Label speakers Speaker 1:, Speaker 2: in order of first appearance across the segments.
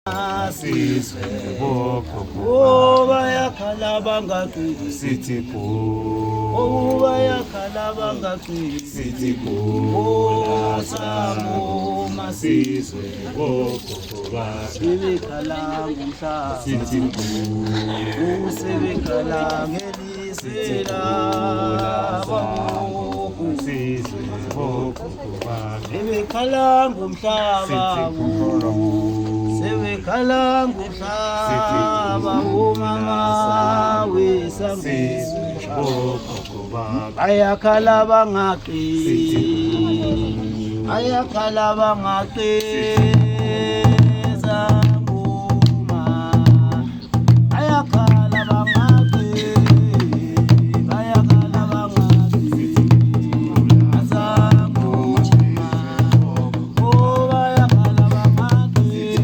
Speaker 1: Sizwe bokhokho
Speaker 2: Oh bayakhala bangaqili
Speaker 1: sithi
Speaker 2: Oh bayakhala bangaqili
Speaker 1: sithi
Speaker 2: Oh samo
Speaker 1: Sizwe bokhokho
Speaker 2: sebekhala ngomhlaba
Speaker 1: sithi
Speaker 2: sebekhala ngelisela
Speaker 1: Sizwe bokhokho
Speaker 2: sebekhala ngomhlaba sebekhala ngomhlaba umama wesambizi ayakhala bangaqili ayakhala bangaqili zangoma ayakhala bangaqili ayakhala bangaqili zangoma oh ayakhala bangaqili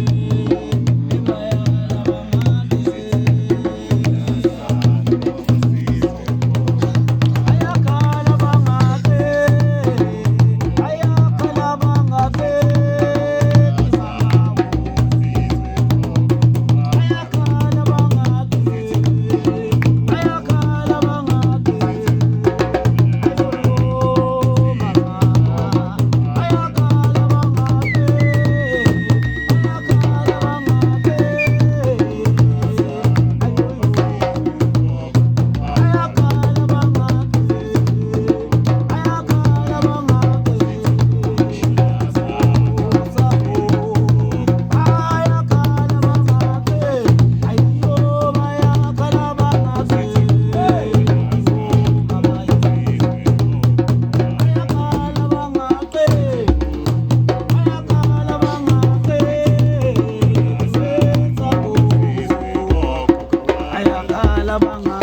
Speaker 2: Banga